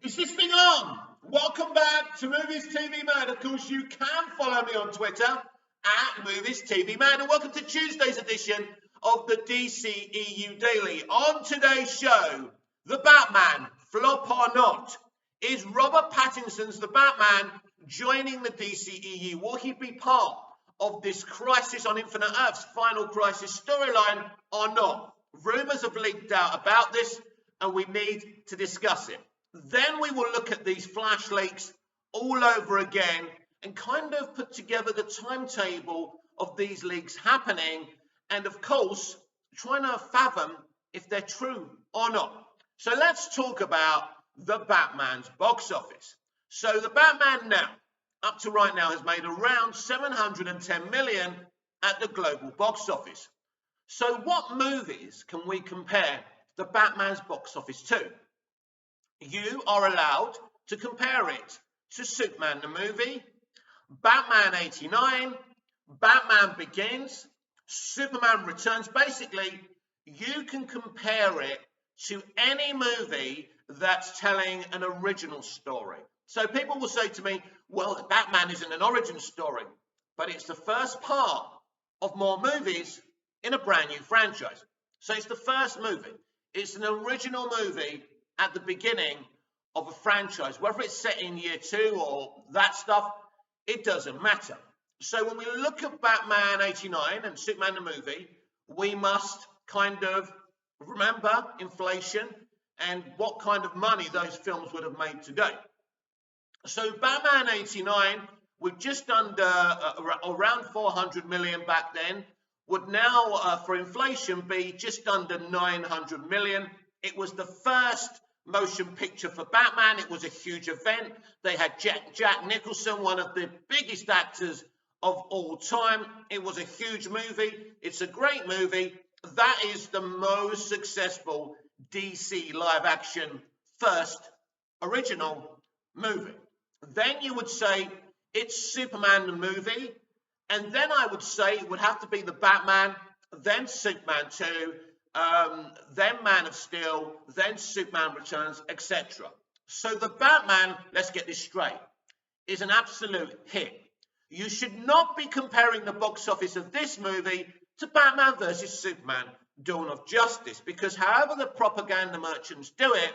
Is this thing on? Welcome back to Movies TV Man. Of course, you can follow me on Twitter at Movies TV Man. And welcome to Tuesday's edition of the DCEU Daily. On today's show, The Batman, flop or not? Is Robert Pattinson's The Batman joining the DCEU? Will he be part of this Crisis on Infinite Earths Final Crisis storyline or not? Rumours have leaked out about this and we need to discuss it. Then we will look at these flash leaks all over again and kind of put together the timetable of these leaks happening and, of course, trying to fathom if they're true or not. So let's talk about The Batman's box office. So The Batman now, up to right now, has made around 710 million at the global box office. So what movies can we compare The Batman's box office to? You are allowed to compare it to Superman the movie, Batman 89, Batman Begins, Superman Returns. Basically, you can compare it to any movie that's telling an original story. So people will say to me, well, Batman isn't an origin story, but it's the first part of more movies in a brand new franchise. So it's the first movie. It's an original movie at the beginning of a franchise. Whether it's set in year 2 or that stuff, it doesn't matter. So when we look at Batman 89 and Superman the movie, we must kind of remember inflation and what kind of money those films would have made today. So Batman 89, with just under around 400 million back then, would now, for inflation, be just under 900 million. It was the first motion picture for Batman. It was a huge event. They had Jack Nicholson, one of the biggest actors of all time. It was a huge movie. It's a great movie. That is the most successful DC live action first original movie. Then you would say it's Superman the movie, and then I would say it would have to be the Batman, then Superman 2, then Man of Steel, then Superman Returns, etc. So the Batman, let's get this straight, is an absolute hit. You should not be comparing the box office of this movie to Batman versus Superman, Dawn of Justice, because however the propaganda merchants do it,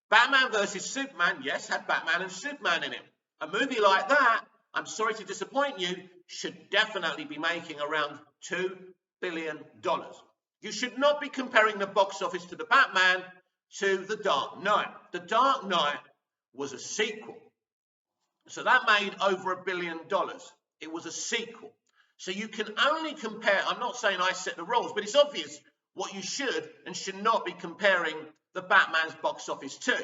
Batman versus Superman, yes, had Batman and Superman in it. A movie like that, I'm sorry to disappoint you, should definitely be making around $2 billion. You should not be comparing the box office to the Batman to The Dark Knight. The Dark Knight was a sequel. So that made over $1 billion. It was a sequel. So you can only compare, I'm not saying I set the rules, but it's obvious what you should and should not be comparing the Batman's box office to.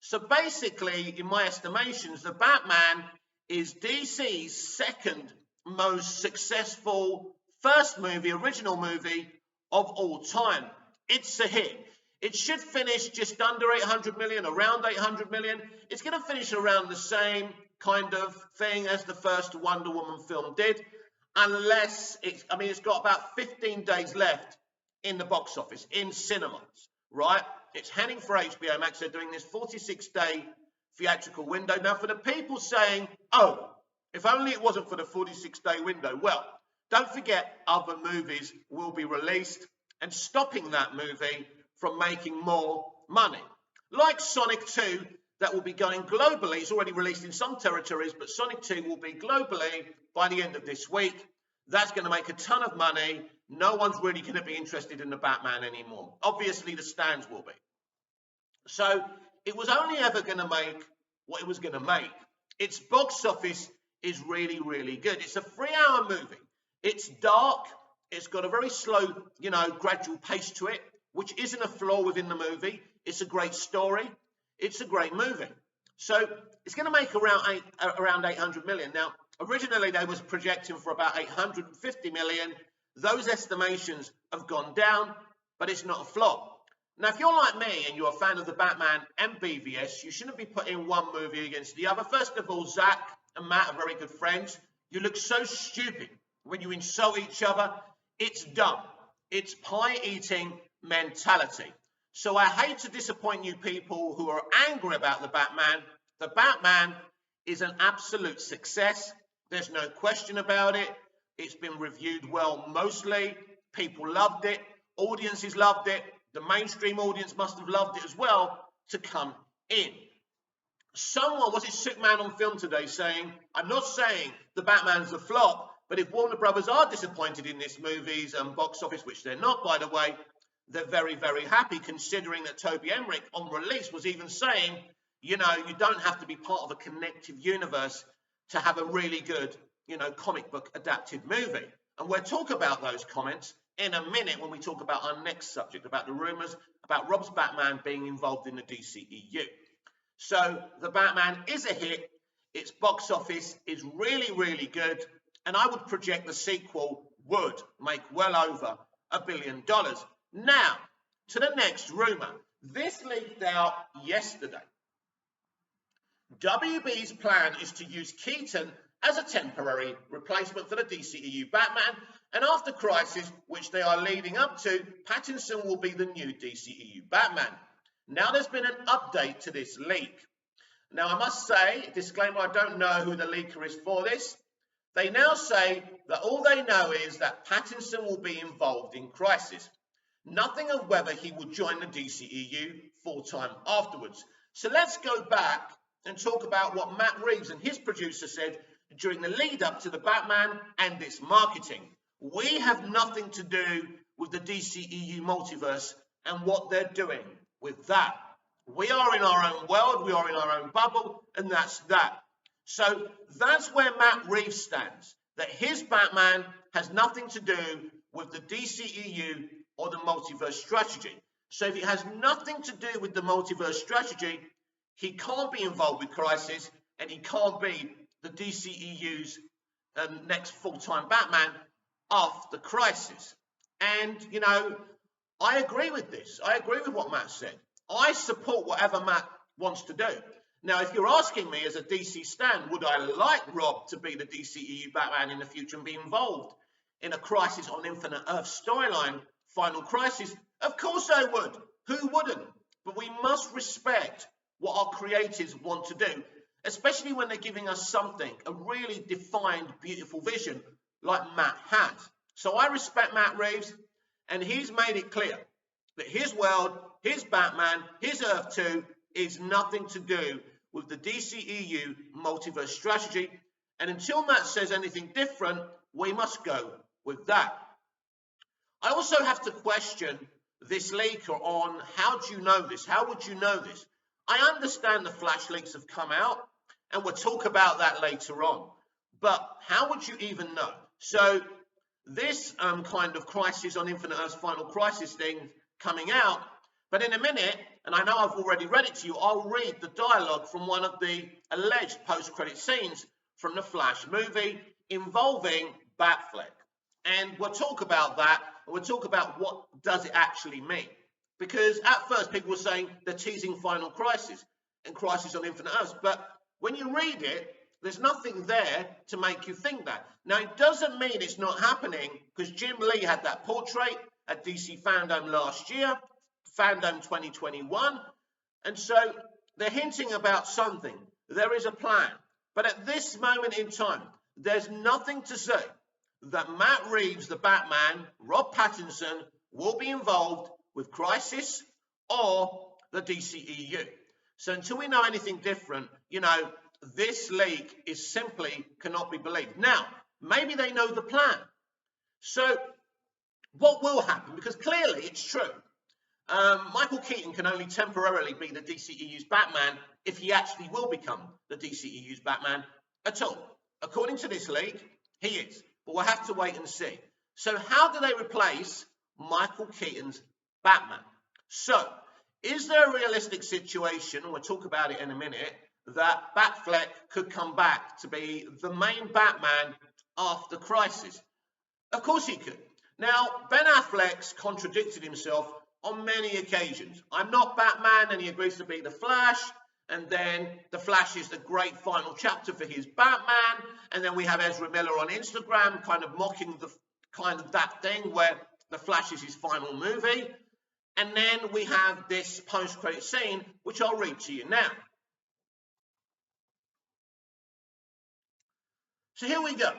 So basically, in my estimations, the Batman is DC's second most successful first movie, original movie of all time. It's a hit. It should finish just under 800 million, around 800 million. It's going to finish around the same kind of thing as the first Wonder Woman film did, unless it's got about 15 days left in the box office, in cinemas, right? It's heading for HBO Max. They're doing this 46-day theatrical window. Now, for the people saying, oh, if only it wasn't for the 46-day window, well, don't forget other movies will be released and stopping that movie from making more money. Like Sonic 2, that will be going globally. It's already released in some territories, but Sonic 2 will be globally by the end of this week. That's going to make a ton of money. No one's really going to be interested in the Batman anymore. Obviously, the stands will be. So it was only ever going to make what it was going to make. Its box office is really, really good. It's a 3-hour movie. It's dark. It's got a very slow, gradual pace to it, which isn't a flaw within the movie. It's a great story. It's a great movie. So it's going to make around 800 million. Now, originally they was projecting for about 850 million. Those estimations have gone down, but it's not a flop. Now, if you're like me and you're a fan of the Batman and BVS, you shouldn't be putting one movie against the other. First of all, Zach and Matt are very good friends. You look so stupid when you insult each other. It's dumb. It's pie-eating mentality. So I hate to disappoint you people who are angry about the Batman. The Batman is an absolute success. There's no question about it. It's been reviewed well mostly. People loved it. Audiences loved it. The mainstream audience must have loved it as well to come in. Someone, was it Superman on Film today, saying, I'm not saying the Batman's a flop, but if Warner Brothers are disappointed in this movie's box office, which they're not, by the way, they're very, very happy, considering that Toby Emmerich on release was even saying, you know, you don't have to be part of a connective universe to have a really good, you know, comic book adapted movie. And we'll talk about those comments in a minute when we talk about our next subject, about the rumors about Rob's Batman being involved in the DCEU. So the Batman is a hit. Its box office is really, really good. And I would project the sequel would make well over $1 billion. Now, to the next rumor. This leaked out yesterday. WB's plan is to use Keaton as a temporary replacement for the DCEU Batman, and after Crisis, which they are leading up to, Pattinson will be the new DCEU Batman. Now there's been an update to this leak. Now I must say, disclaimer, I don't know who the leaker is for this. They now say that all they know is that Pattinson will be involved in Crisis. Nothing of whether he will join the DCEU full-time afterwards. So let's go back and talk about what Matt Reeves and his producer said during the lead up to the Batman and its marketing. We have nothing to do with the DCEU multiverse and what they're doing with that. We are in our own world, we are in our own bubble, and that's that. So that's where Matt Reeves stands, that his Batman has nothing to do with the DCEU or the multiverse strategy. So if it has nothing to do with the multiverse strategy, he can't be involved with Crisis, and he can't be the DCEU's next full-time Batman after Crisis. And, you know, I agree with this. I agree with what Matt said. I support whatever Matt wants to do. Now, if you're asking me as a DC stan, would I like Rob to be the DCEU Batman in the future and be involved in a Crisis on Infinite Earth storyline, Final Crisis? Of course I would. Who wouldn't? But we must respect what our creators want to do, especially when they're giving us something, a really defined, beautiful vision like Matt has. So I respect Matt Reeves, and he's made it clear that his world, his Batman, his Earth 2 is nothing to do with the DCEU multiverse strategy. And until Matt says anything different, we must go with that. I also have to question this leaker on how do you know this? How would you know this? I understand the Flash leaks have come out, and we'll talk about that later on. But how would you even know? So this kind of Crisis on Infinite Earth's Final Crisis thing coming out, but in a minute, and I know I've already read it to you, I'll read the dialogue from one of the alleged post-credit scenes from the Flash movie involving Batfleck. And we'll talk about that, and we'll talk about what does it actually mean. Because at first people were saying they're teasing Final Crisis and Crisis on Infinite Earths, but when you read it, there's nothing there to make you think that. Now, it doesn't mean it's not happening, because Jim Lee had that portrait at DC Fandom last year, Fandom 2021, and so they're hinting about something. There is a plan. But at this moment in time, there's nothing to say that Matt Reeves, the Batman, Rob Pattinson, will be involved with Crisis or the DCEU. So until we know anything different, you know, this leak is simply cannot be believed. Now, maybe they know the plan. So what will happen? Because clearly it's true. Michael Keaton can only temporarily be the DCEU's Batman if he actually will become the DCEU's Batman at all. According to this leak, he is. But we'll have to wait and see. So how do they replace Michael Keaton's Batman? So, is there a realistic situation, and we'll talk about it in a minute, that Batfleck could come back to be the main Batman after Crisis? Of course he could. Now, Ben Affleck's contradicted himself on many occasions. I'm not Batman, and he agrees to be the Flash, and then the Flash is the great final chapter for his Batman, and then we have Ezra Miller on Instagram kind of mocking the kind of that thing where the Flash is his final movie. And then we have this post-credit scene, which I'll read to you now. So here we go.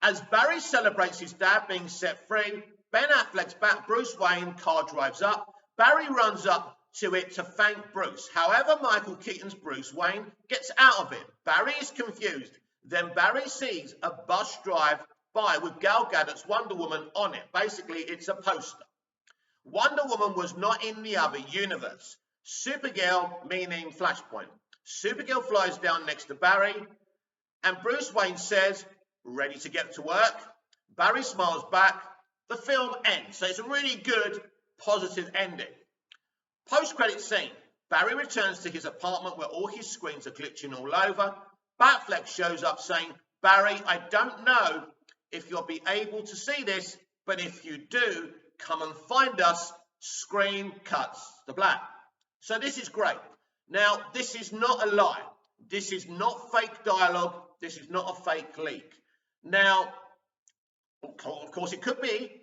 As Barry celebrates his dad being set free, Ben Affleck's Bruce Wayne car drives up. Barry runs up to it to thank Bruce. However, Michael Keaton's Bruce Wayne gets out of it. Barry is confused. Then Barry sees a bus drive by with Gal Gadot's Wonder Woman on it. Basically, it's a poster. Wonder Woman was not in the other universe. Supergirl, meaning Flashpoint. Supergirl flies down next to Barry, and Bruce Wayne says, "Ready to get to work?" Barry smiles back. The film ends. So it's a really good, positive ending. Post-credit scene. Barry returns to his apartment where all his screens are glitching all over. Batfleck shows up saying, "Barry, I don't know if you'll be able to see this, but if you do, come and find us." Screen cuts to black. So this is great. Now, this is not a lie. This is not fake dialogue. This is not a fake leak. Now, of course, it could be,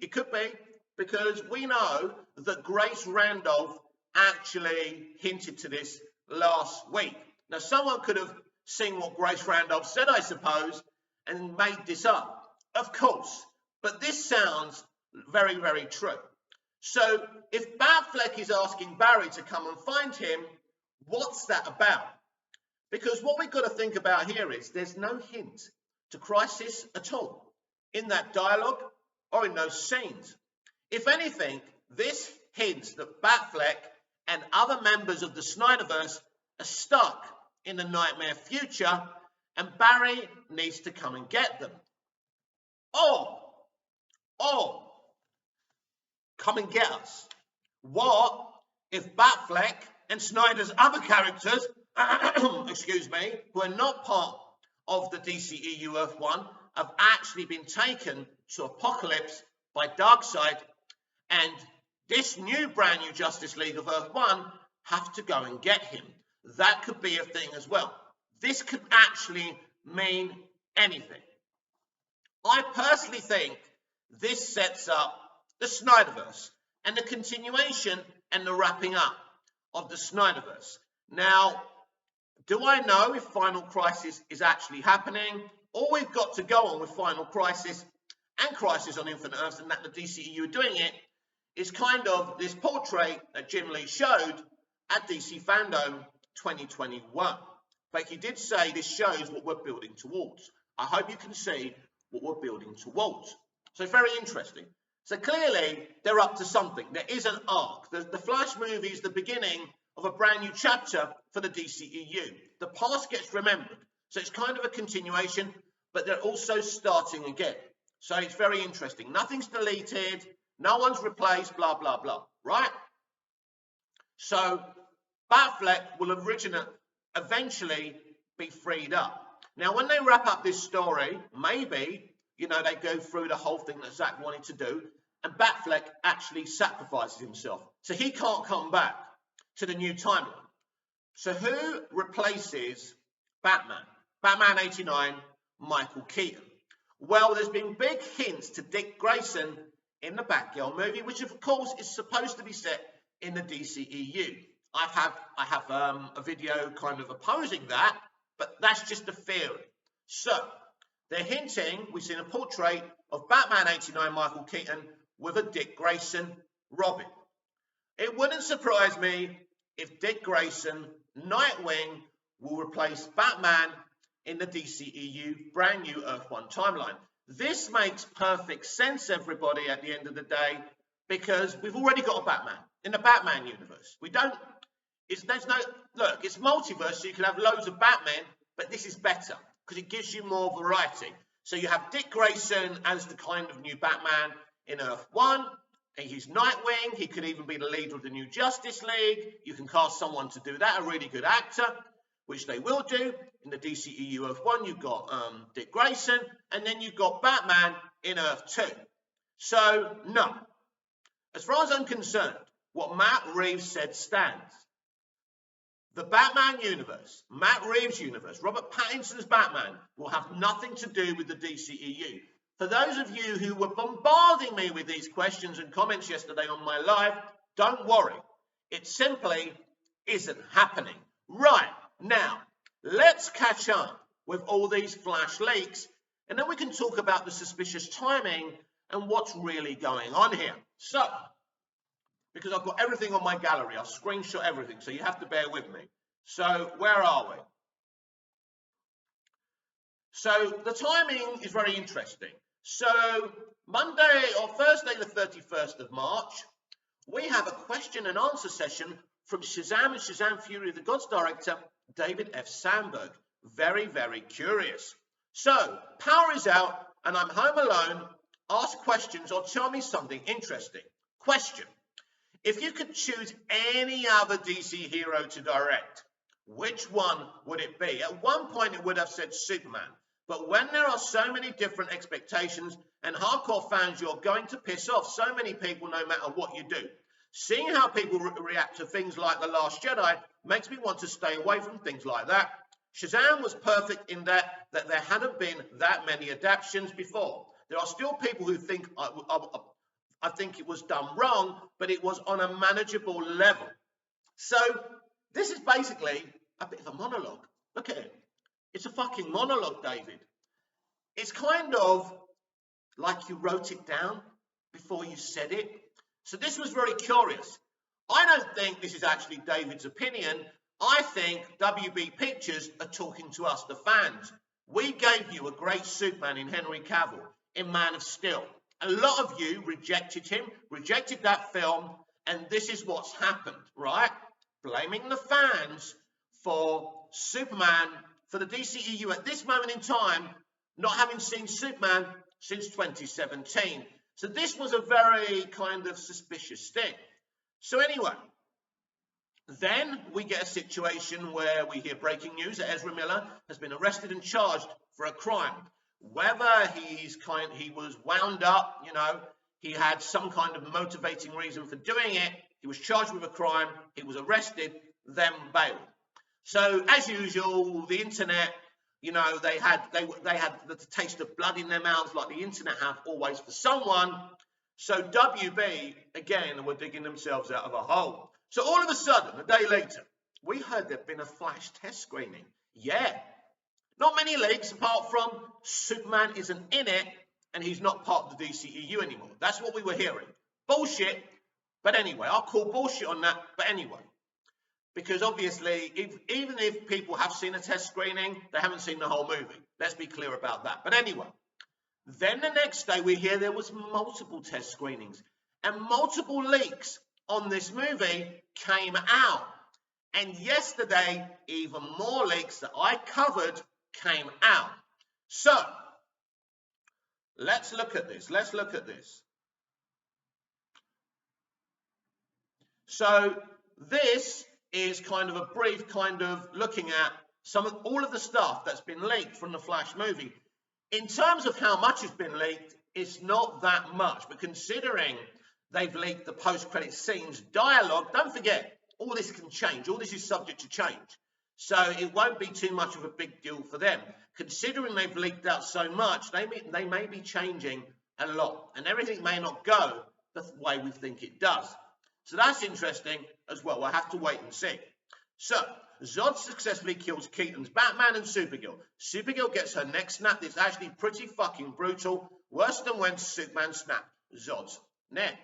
because we know that Grace Randolph actually hinted to this last week. Now, someone could have seen what Grace Randolph said, I suppose, and made this up. Of course, but this sounds very, very true. So if Batfleck is asking Barry to come and find him, what's that about? Because what we've got to think about here is there's no hint to Crisis at all in that dialogue or in those scenes. If anything, this hints that Batfleck and other members of the Snyderverse are stuck in the nightmare future, and Barry needs to come and get them. Or come and get us. What if Batfleck and Snyder's other characters, excuse me, who are not part of the DCEU Earth 1, have actually been taken to Apocalypse by Darkseid, and this brand new Justice League of Earth 1 have to go and get him? That could be a thing as well. This could actually mean anything. I personally think this sets up the Snyderverse and the continuation and the wrapping up of the Snyderverse. Now, do I know if Final Crisis is actually happening? All we've got to go on with Final Crisis and Crisis on Infinite Earths, and that the DCEU are doing it, is kind of this portrait that Jim Lee showed at DC Fandom 2021. But he did say this shows what we're building towards. I hope you can see what we're building towards. So very interesting. So clearly, they're up to something. There is an arc. The Flash movie is the beginning of a brand new chapter for the DCEU. The past gets remembered. So it's kind of a continuation, but they're also starting again. So it's very interesting. Nothing's deleted. No one's replaced, blah, blah, blah. Right? So Batfleck will eventually be freed up. Now, when they wrap up this story, maybe, they go through the whole thing that Zack wanted to do, and Batfleck actually sacrifices himself. So he can't come back to the new timeline. So who replaces Batman? Batman 89, Michael Keaton. Well, there's been big hints to Dick Grayson in the Batgirl movie, which of course is supposed to be set in the DCEU. I have a video kind of opposing that, but that's just a theory. So they're hinting, we've seen a portrait of Batman 89 Michael Keaton with a Dick Grayson Robin. It wouldn't surprise me if Dick Grayson, Nightwing, will replace Batman in the DCEU brand new Earth 1 timeline. This makes perfect sense, everybody, at the end of the day, because we've already got a Batman in the Batman universe. It's multiverse, so you can have loads of Batman, but this is better because it gives you more variety. So you have Dick Grayson as the kind of new Batman in Earth 1. He's Nightwing. He could even be the leader of the new Justice League. You can cast someone to do that, a really good actor, which they will do. In the DCEU Earth 1, you've got Dick Grayson, and then you've got Batman in Earth 2. So, no. As far as I'm concerned, what Matt Reeves said stands. The Batman universe, Matt Reeves' universe, Robert Pattinson's Batman, will have nothing to do with the DCEU. For those of you who were bombarding me with these questions and comments yesterday on my live, Don't worry. It simply isn't happening. Right, now, let's catch up with all these flash leaks, and then we can talk about the suspicious timing and what's really going on here. So, because I've got everything on my gallery, I'll screenshot everything, so you have to bear with me. So, where are we? So, the timing is very interesting. So, Monday or Thursday the 31st of March, we have a question and answer session from Shazam and Shazam Fury of the Gods director, David F. Sandberg. Very, very curious. So, power is out and I'm home alone. Ask questions or tell me something interesting. Question. If you could choose any other DC hero to direct, which one would it be? At one point it would have said Superman. But when there are so many different expectations and hardcore fans, you're going to piss off so many people no matter what you do. Seeing how people react to things like The Last Jedi makes me want to stay away from things like that. Shazam was perfect in that there hadn't been that many adaptations before. There are still people who think I think it was done wrong, but it was on a manageable level. So this is basically a bit of a monologue. Look at it. It's a fucking monologue, David. It's kind of like you wrote it down before you said it. So this was very curious. I don't think this is actually David's opinion. I think WB Pictures are talking to us, the fans. We gave you a great Superman in Henry Cavill, in Man of Steel. A lot of you rejected him, rejected that film, and this is what's happened, right? Blaming the fans for Superman, for the DCEU at this moment in time, not having seen Superman since 2017. So this was a very kind of suspicious thing. So anyway, then we get a situation where we hear breaking news that Ezra Miller has been arrested and charged for a crime. Whether he was wound up, you know, he had some kind of motivating reason for doing it, he was charged with a crime, he was arrested, then bailed. So as usual, the internet, you know, they had the taste of blood in their mouths like the internet have always for someone. So WB, again, were digging themselves out of a hole. So all of a sudden, a day later, we heard there'd been a flash test screening. Yeah. Not many leaks apart from Superman isn't in it and he's not part of the DCEU anymore. That's what we were hearing. Bullshit. But anyway, I'll call bullshit on that. But anyway, because obviously, even if people have seen a test screening, they haven't seen the whole movie. Let's be clear about that. But anyway, then the next day we hear there was multiple test screenings and multiple leaks on this movie came out. And yesterday, even more leaks that I covered came out. So, let's look at this. Let's look at this. So, this is kind of a brief kind of looking at all of the stuff that's been leaked from the Flash movie. In terms of how much has been leaked, it's not that much. But considering they've leaked the post-credit scenes dialogue, don't forget, all this can change. All this is subject to change. So it won't be too much of a big deal for them. Considering they've leaked out so much, they may be changing a lot. And everything may not go the way we think it does. So that's interesting as well. We'll have to wait and see. So, Zod successfully kills Keaton's Batman and Supergirl. Supergirl gets her neck snapped. It's actually pretty fucking brutal. Worse than when Superman snapped Zod's neck.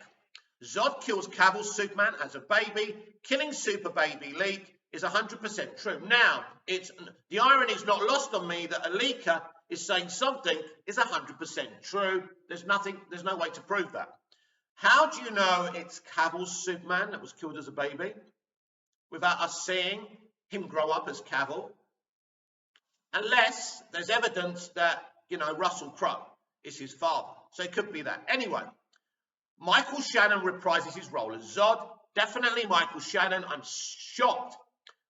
Zod kills Cavill's Superman as a baby. Killing Super Baby leak is 100% true. Now, the irony is not lost on me that a leaker is saying something is 100% true. There's no way to prove that. How do you know it's Cavill's Superman that was killed as a baby without us seeing him grow up as Cavill? Unless there's evidence that, you know, Russell Crowe is his father. So it could be that. Anyway, Michael Shannon reprises his role as Zod. Definitely Michael Shannon. I'm shocked.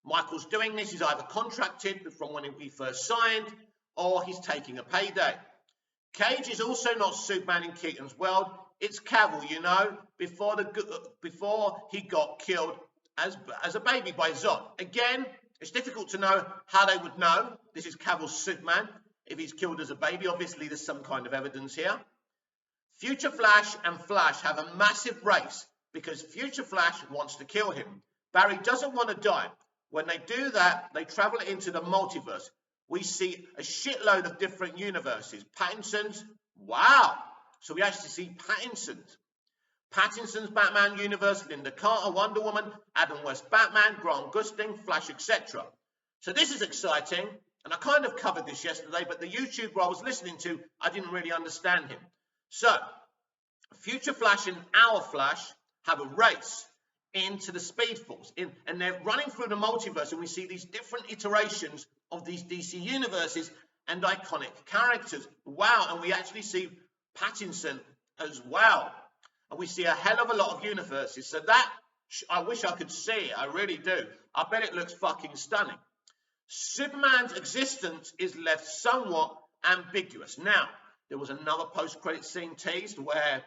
Michael's doing this. He's either contracted from when he first signed or he's taking a payday. Cage is also not Superman in Keaton's world. It's Cavill, you know, before he got killed as a baby by Zod. Again, it's difficult to know how they would know this is Cavill's Superman if he's killed as a baby. Obviously, there's some kind of evidence here. Future Flash and Flash have a massive race because Future Flash wants to kill him. Barry doesn't want to die. When they do that, they travel into the multiverse. We see a shitload of different universes. Pattinson's, wow. So we actually see Pattinson's Batman universe, Linda Carter, Wonder Woman, Adam West Batman, Grant Gustin, Flash, etc. So this is exciting, and I kind of covered this yesterday, but the YouTuber I was listening to, I didn't really understand him. So, Future Flash and our Flash have a race into the Speed Force, and they're running through the multiverse, and we see these different iterations of these DC universes and iconic characters. Wow, and we actually see Pattinson as well. And we see a hell of a lot of universes. So that, I wish I could see it. I really do. I bet it looks fucking stunning. Superman's existence is left somewhat ambiguous. Now, there was another post-credit scene teased where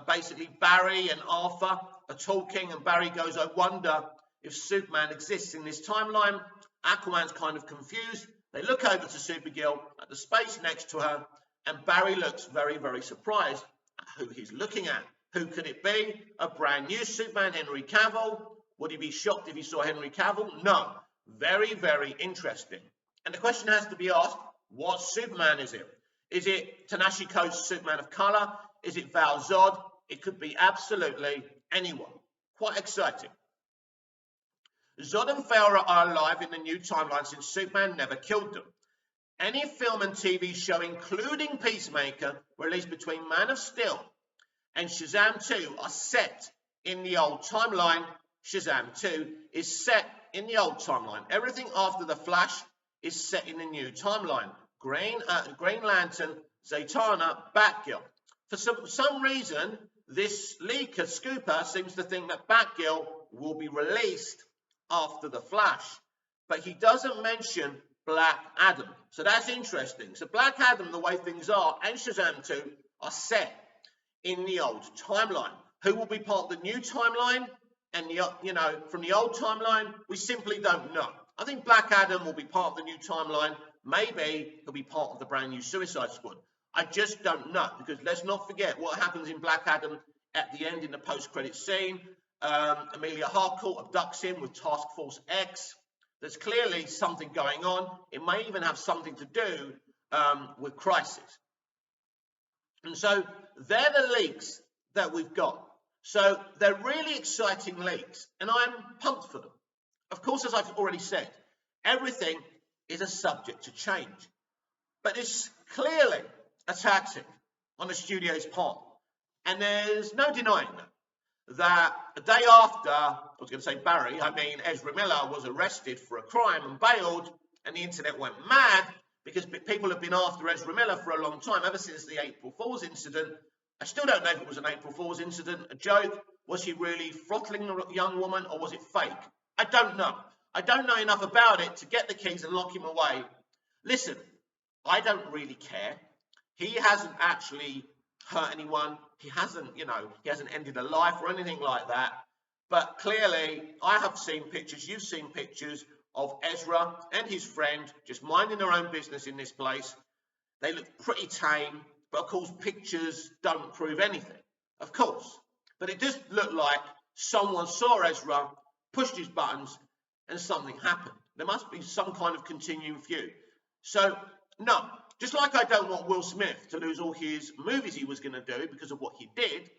basically Barry and Arthur are talking, and Barry goes, I wonder if Superman exists in this timeline. Aquaman's kind of confused. They look over to Supergirl at the space next to her, and Barry looks very, very surprised at who he's looking at. Who could it be? A brand new Superman, Henry Cavill? Would he be shocked if he saw Henry Cavill? No. Very, very interesting. And the question has to be asked, what Superman is it? Is it Tanashi Coates' Superman of Color? Is it Val Zod? It could be absolutely anyone. Quite exciting. Zod and Val are alive in the new timeline since Superman never killed them. Any film and TV show, including Peacemaker, released between Man of Steel and Shazam 2 are set in the old timeline. Shazam 2 is set in the old timeline. Everything after The Flash is set in the new timeline. Green Lantern, Zatanna, Batgirl. For some reason, this leaker, Scooper, seems to think that Batgirl will be released after The Flash. But he doesn't mention Black Adam. So that's interesting. So Black Adam, the way things are, and Shazam 2 are set in the old timeline. Who will be part of the new timeline? And from the old timeline, we simply don't know. I think Black Adam will be part of the new timeline. Maybe he'll be part of the brand new Suicide Squad. I just don't know, because let's not forget what happens in Black Adam at the end in the post-credit scene. Amelia Harcourt abducts him with Task Force X. There's clearly something going on. It may even have something to do with Crisis. And so they're the leaks that we've got. So they're really exciting leaks, and I'm pumped for them. Of course, as I've already said, everything is a subject to change. But it's clearly a tactic on the studio's part. And there's no denying that a day after, I was going to say Barry, I mean Ezra Miller was arrested for a crime and bailed, and the internet went mad because people have been after Ezra Miller for a long time, ever since the April Fool's incident. I still don't know if it was an April Fool's incident, a joke. Was he really throttling the young woman, or was it fake? I don't know. I don't know enough about it to get the keys and lock him away. Listen, I don't really care. He hasn't actually hurt anyone. He hasn't, he hasn't ended a life or anything like that. But clearly, I have seen pictures, you've seen pictures of Ezra and his friend just minding their own business in this place. They look pretty tame, but of course, pictures don't prove anything, of course. But it does look like someone saw Ezra, pushed his buttons, and something happened. There must be some kind of continuing feud. So, no, just like I don't want Will Smith to lose all his movies he was going to do because of what he did,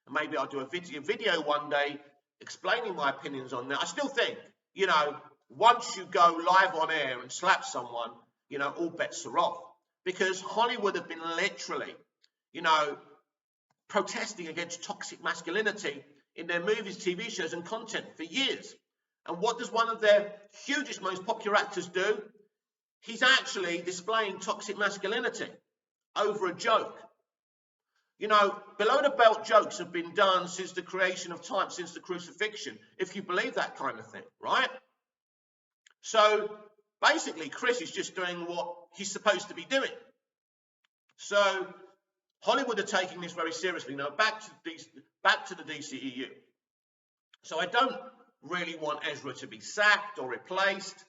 and maybe I'll do a video one day explaining my opinions on that. I still think, once you go live on air and slap someone, all bets are off. Because Hollywood have been literally, protesting against toxic masculinity in their movies, TV shows, and content for years. And what does one of their hugest, most popular actors do? He's actually displaying toxic masculinity over a joke. Below the belt jokes have been done since the creation of time, since the crucifixion, if you believe that kind of thing, right? So basically, Chris is just doing what he's supposed to be doing. So Hollywood are taking this very seriously. Now, back to the DCEU. So I don't really want Ezra to be sacked or replaced.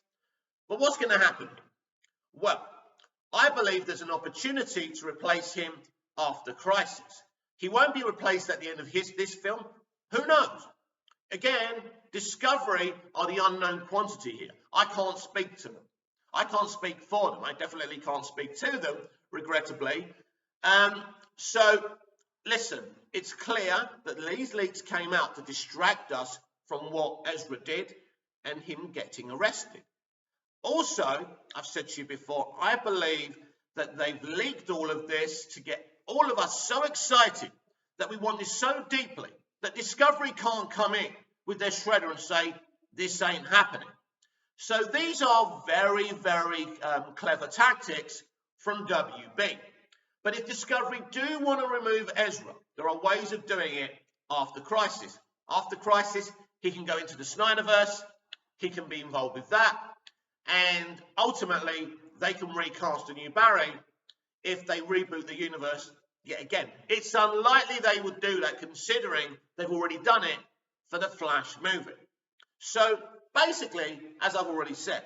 But what's going to happen? Well, I believe there's an opportunity to replace him after Crisis. He won't be replaced at the end of this film. Who knows? Again, Discovery are the unknown quantity here. I can't speak to them. I can't speak for them. I definitely can't speak to them, regrettably. So, listen, it's clear that these leaks came out to distract us from what Ezra did and him getting arrested. Also, I've said to you before, I believe that they've leaked all of this to get all of us so excited that we want this so deeply that Discovery can't come in with their shredder and say, this ain't happening. So these are very, very clever tactics from WB. But if Discovery do want to remove Ezra, there are ways of doing it after Crisis. After Crisis, he can go into the Snyderverse, he can be involved with that, and ultimately they can recast a new Barry if they reboot the universe yet again. It's unlikely they would do that considering they've already done it for the Flash movie. So basically, as I've already said,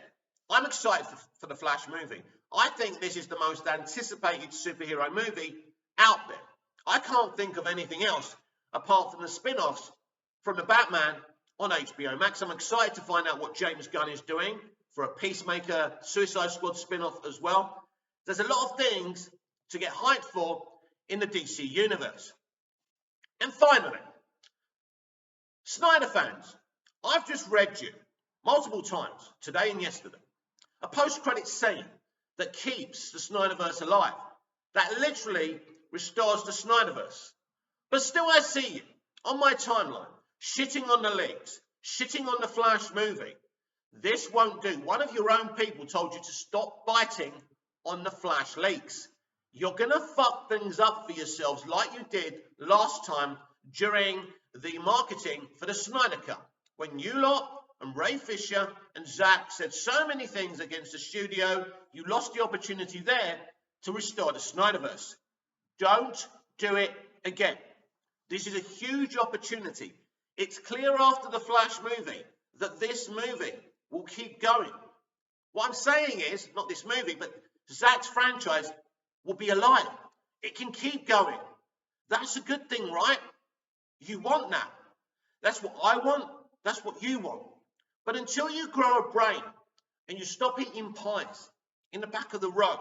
I'm excited for the Flash movie. I think this is the most anticipated superhero movie out there. I can't think of anything else apart from the spin-offs from the Batman on HBO Max. I'm excited to find out what James Gunn is doing for a Peacemaker Suicide Squad spin-off as well. There's a lot of things to get hyped for in the DC universe. And finally, Snyder fans, I've just read you multiple times, today and yesterday, a post-credit scene that keeps the Snyderverse alive, that literally restores the Snyderverse. But still I see you on my timeline, shitting on the leaks, shitting on the Flash movie. This won't do. One of your own people told you to stop biting on the Flash leaks. You're going to fuck things up for yourselves like you did last time during the marketing for the Snyder Cut, when you lot and Ray Fisher and Zack said so many things against the studio, you lost the opportunity there to restore the Snyderverse. Don't do it again. This is a huge opportunity. It's clear after the Flash movie that this movie will keep going. What I'm saying is, not this movie, but Zack's franchise will be alive. It can keep going. That's a good thing, right? You want that. That's what I want. That's what you want. But until you grow a brain and you stop eating pies in the back of the road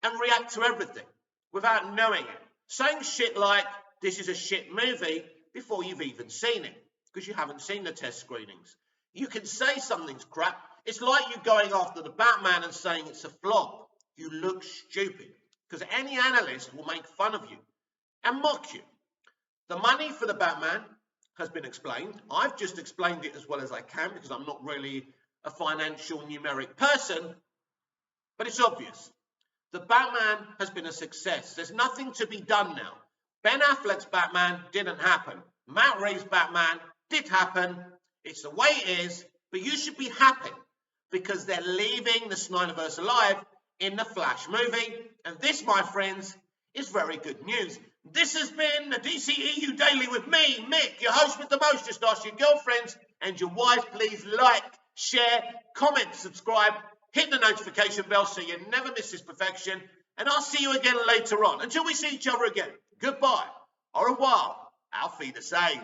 and react to everything without knowing it, saying shit like, this is a shit movie before you've even seen it, because you haven't seen the test screenings. You can say something's crap. It's like you going after the Batman and saying it's a flop. You look stupid, because any analyst will make fun of you and mock you. The money for the Batman has been explained. I've just explained it as well as I can because I'm not really a financial numeric person, but it's obvious. The Batman has been a success. There's nothing to be done now. Ben Affleck's Batman didn't happen. Matt Reeves' Batman did happen. It's the way it is, but you should be happy because they're leaving the Snyderverse alive in the Flash movie. And this, my friends, is very good news. This has been the DCEU Daily with me, Mick, your host with the most. Just ask your girlfriends and your wives, please like, share, comment, subscribe, hit the notification bell so you never miss this perfection. And I'll see you again later on. Until we see each other again, goodbye, au revoir, auf Wiedersehen.